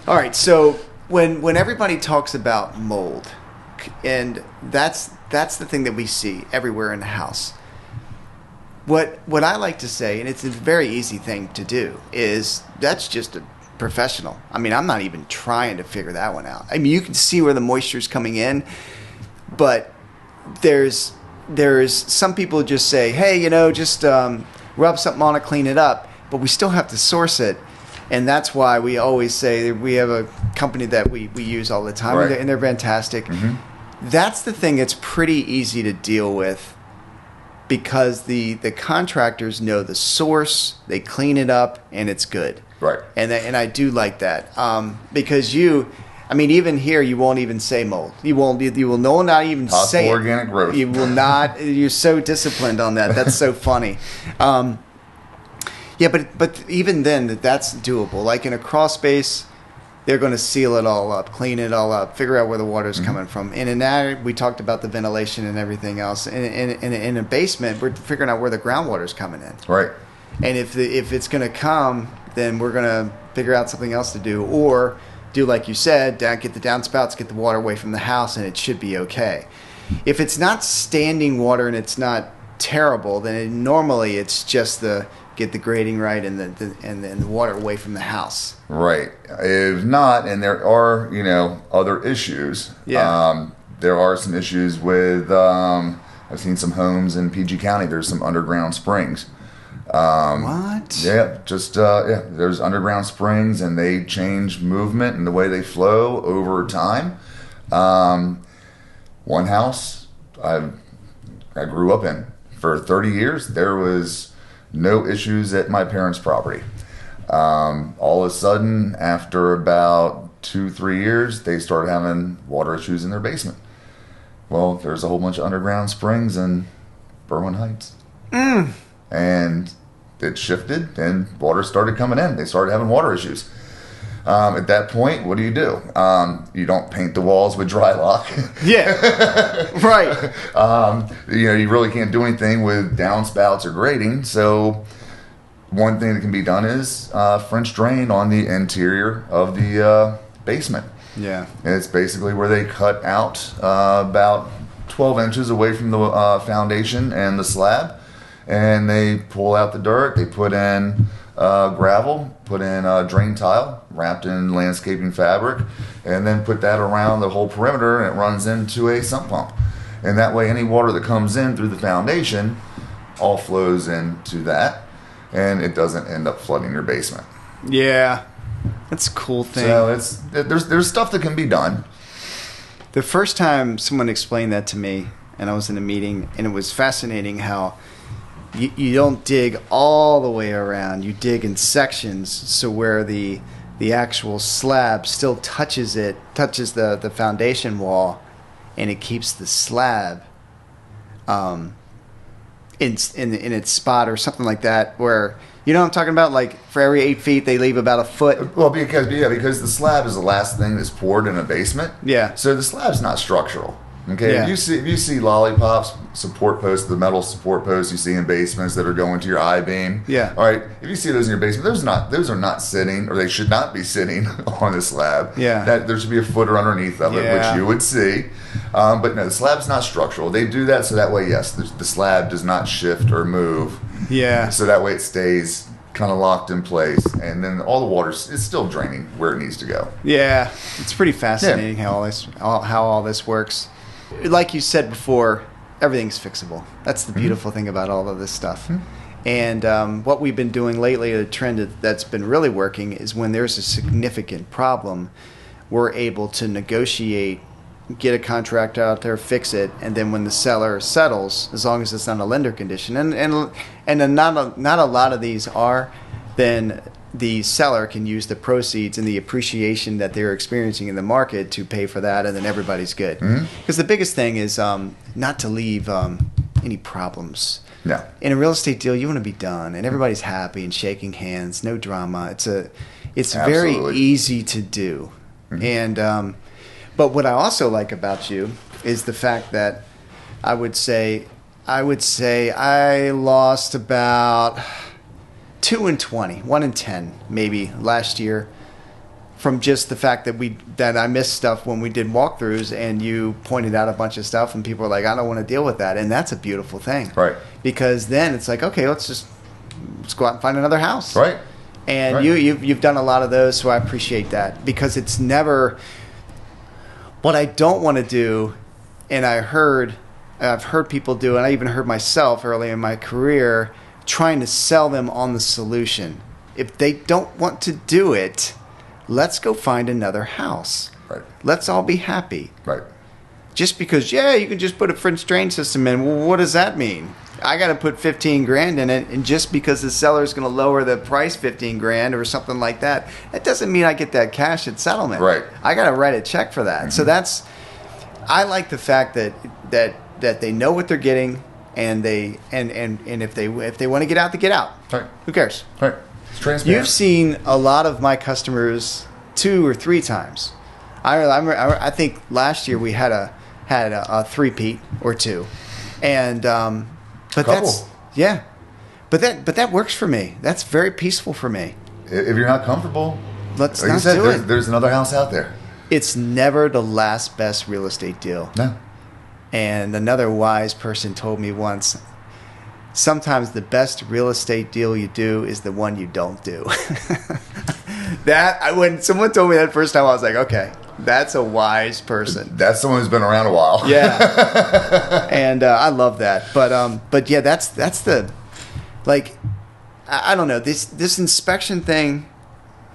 All right, so when everybody talks about mold, and that's the thing that we see everywhere in the house. What I like to say, and it's a very easy thing to do, is that's just a professional. I mean, I'm not even trying to figure that one out. I mean, you can see where the moisture's coming in, but there's some people just say, hey, just rub something on it, clean it up, but we still have to source it. And that's why we always say we have a company that we use all the time,
right.
and they're fantastic. Mm-hmm. That's the thing that's pretty easy to deal with, because the contractors know the source, they clean it up, and it's good.
Right.
And I do like that, because even here you won't even say mold. You will not even say it.
Organic growth.
You will not. You're so disciplined on that. That's so funny. Yeah, but even then, that's doable. Like in a crawl space, they're going to seal it all up, clean it all up, figure out where the water's coming from. And in that, we talked about the ventilation and everything else. In a basement, we're figuring out where the groundwater's coming in.
Right.
And if it's going to come, then we're going to figure out something else to do, or do like you said, get the downspouts, get the water away from the house, and it should be okay. If it's not standing water and it's not terrible, then normally it's just get the grading right and the water away from the house.
Right. If not, and there are other issues.
Yeah.
There are some issues with. I've seen some homes in PG County. There's some underground springs.
What?
Yeah, there's underground springs, and they change movement and the way they flow over time. One house I grew up in for 30 years, there was no issues at my parents' property. All of a sudden, after about 2-3 years, they started having water issues in their basement. Well, there's a whole bunch of underground springs in Berwyn Heights. And it shifted, and water started coming in. They started having water issues. At that point, what do? You don't paint the walls with dry lock.
Yeah, right.
You really can't do anything with downspouts or grading. So one thing that can be done is French drain on the interior of the basement.
Yeah.
And it's basically where they cut out about 12 inches away from the foundation and the slab. And they pull out the dirt, they put in gravel, put in drain tile wrapped in landscaping fabric, and then put that around the whole perimeter, and it runs into a sump pump. And that way any water that comes in through the foundation all flows into that, and it doesn't end up flooding your basement.
Yeah, that's a cool thing.
So there's stuff that can be done.
The first time someone explained that to me, and I was in a meeting, and it was fascinating how you don't dig all the way around. You dig in sections, so where the actual slab still touches the foundation wall, and it keeps the slab in its spot or something like that. Where what I'm talking about, like for every 8 feet they leave about a foot.
Well, because the slab is the last thing that's poured in a basement.
Yeah.
So the slab's not structural. Okay,
yeah.
If you see lollipops, support posts, the metal support posts you see in basements that are going to your I-beam.
Yeah.
All right. If you see those in your basement, those are not sitting, or they should not be sitting on the slab.
Yeah.
That there should be a footer underneath of it, which you would see. But no, the slab's not structural. They do that so that way, yes, the slab does not shift or move.
Yeah.
So that way it stays kind of locked in place, and then all the water is still draining where it needs to go.
Yeah, it's pretty fascinating how all this works. Like you said before, everything's fixable. That's the beautiful thing about all of this stuff. And what we've been doing lately, a trend that's been really working, is when there's a significant problem, we're able to negotiate get a contractor out there, fix it, and then when the seller settles, as long as it's not a lender condition, and not a lot of these are, then the seller can use the proceeds and the appreciation that they're experiencing in the market to pay for that, and then everybody's good. Because the biggest thing is not to leave any problems.
No.
In a real estate deal, you want to be done, and everybody's happy and shaking hands, no drama. It's very easy to do. And but what I also like about you is the fact that I would say I lost about 2 in 20, 1 in 10 maybe last year, from just the fact that I missed stuff when we did walkthroughs, and you pointed out a bunch of stuff, and people are like, I don't want to deal with that, and that's a beautiful thing,
right?
Because then it's like, okay, let's go out and find another house,
right?
And
right.
you've done a lot of those, so I appreciate that, because it's never what I don't want to do. And I've heard people do, and I even heard myself early in my career trying to sell them on the solution. If they don't want to do it, let's go find another house.
Right.
Let's all be happy.
Right.
Just because, you can just put a French drain system in. Well, what does that mean? I got to put $15,000 in it, and just because the seller is going to lower the price $15,000 or something like that, that doesn't mean I get that cash at settlement.
Right.
I got to write a check for that. So I like the fact that they know what they're getting, and if they want to get out, they get out.
Right.
Who cares?
Right. It's transparent.
You've seen a lot of my customers 2 or 3 times. I think last year we had a three-peat or 2, and but that works for me. That's very peaceful for me.
If you're not comfortable,
let's
like
not
you said,
do it.
There's another house out there.
It's never the last best real estate deal.
No.
And another wise person told me once, sometimes the best real estate deal you do is the one you don't do. When someone told me that first time, I was like, okay, that's a wise person.
That's someone who's been around a while.
Yeah. And I love that. But yeah, that's the, like, I don't know, this inspection thing,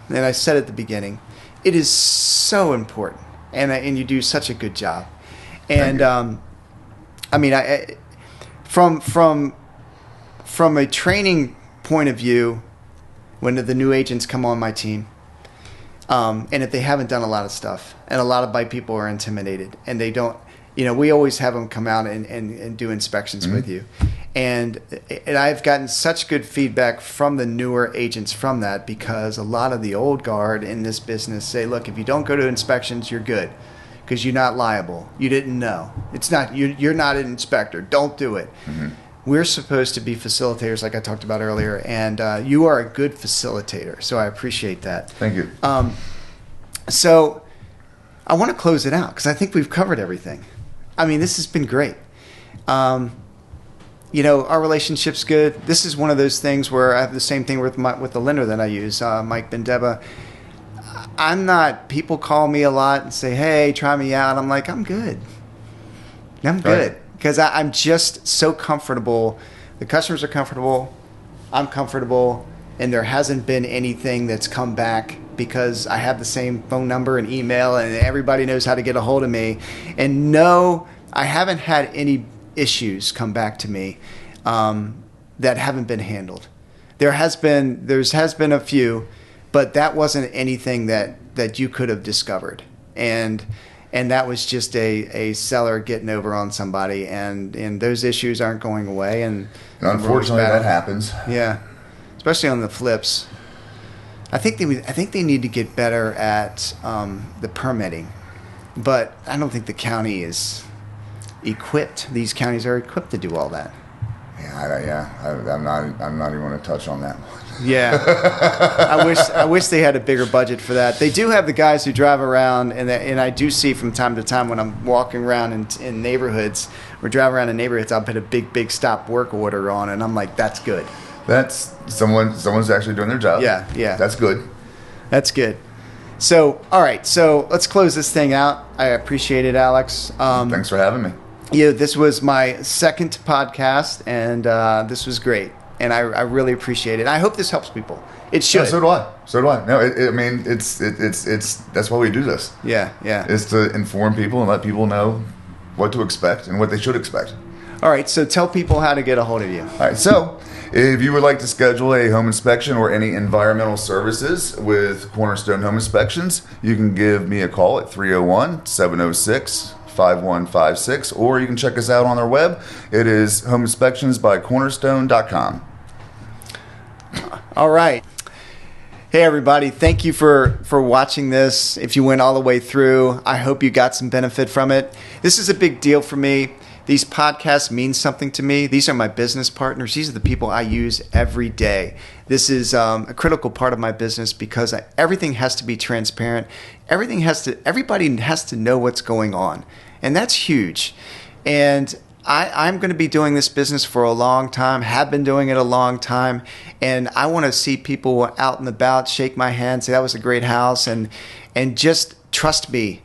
and I said at the beginning, it is so important, and you do such a good job. And I mean, from a training point of view, when the new agents come on my team, and if they haven't done a lot of stuff, and a lot of my people are intimidated, and they don't, we always have them come out and do inspections with you. And I've gotten such good feedback from the newer agents from that, because a lot of the old guard in this business say, look, if you don't go to inspections, you're good, because you're not liable. You didn't know. It's not, you're not an inspector. Don't do it. Mm-hmm. We're supposed to be facilitators, like I talked about earlier, and you are a good facilitator, so I appreciate that.
Thank you.
So I want to close it out, because I think we've covered everything. I mean, this has been great. Our relationship's good. This is one of those things where I have the same thing with the lender that I use, Mike Bendeba. People call me a lot and say, hey, try me out. I'm like, I'm good. I'm good. Right. Because I'm just so comfortable. The customers are comfortable. I'm comfortable. And there hasn't been anything that's come back, because I have the same phone number and email, and everybody knows how to get a hold of me. And no, I haven't had any issues come back to me that haven't been handled. There has been a few, but that wasn't anything that you could have discovered. And that was just a seller getting over on somebody, and those issues aren't going away. And
unfortunately, that happens.
Yeah, especially on the flips. I think they need to get better at the permitting, but I don't think the county is equipped. These counties are equipped to do all that.
I'm not even going to touch on that one.
Yeah, I wish they had a bigger budget for that. They do have the guys who drive around, and I do see from time to time when I'm walking around in neighborhoods or driving around in neighborhoods, I'll put a big stop work order on, and I'm like, that's good.
That's someone's actually doing their job.
Yeah.
That's good.
That's good. So, all right. So let's close this thing out. I appreciate it, Alex.
Thanks for having me.
Yeah, this was my second podcast, and this was great. and I really appreciate it. I hope this helps people. It should.
Yeah, so do I. So do I. No, I mean, it's that's why we do this.
Yeah.
Is to inform people and let people know what to expect and what they should expect.
All right, so tell people how to get a hold of you.
All right, so if you would like to schedule a home inspection or any environmental services with Cornerstone Home Inspections, you can give me a call at 301-706-5156, or you can check us out on our web. It is homeinspectionsbycornerstone.com.
All right. Hey, everybody. Thank you for watching this. If you went all the way through, I hope you got some benefit from it. This is a big deal for me. These podcasts mean something to me. These are my business partners. These are the people I use every day. This is a critical part of my business because everything has to be transparent. Everybody has to know what's going on. And that's huge. And I'm going to be doing this business for a long time, have been doing it a long time, and I want to see people out and about, shake my hand, say that was a great house, and just trust me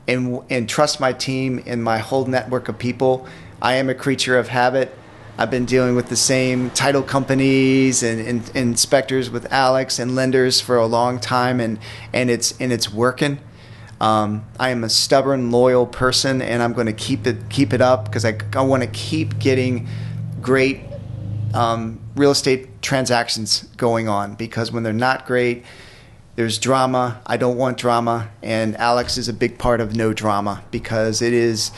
and trust my team and my whole network of people. I am a creature of habit. I've been dealing with the same title companies and inspectors with Alex and lenders for a long time, and it's working. I am a stubborn, loyal person, and I'm going to keep it up because I want to keep getting great real estate transactions going on, because when they're not great, there's drama. I don't want drama, and Alex is a big part of no drama, because it is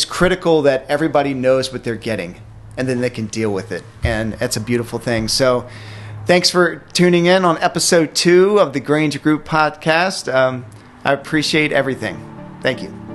critical that everybody knows what they're getting, and then they can deal with it, and that's a beautiful thing. So thanks for tuning in on episode 2 of the Granger Group podcast. I appreciate everything. Thank you.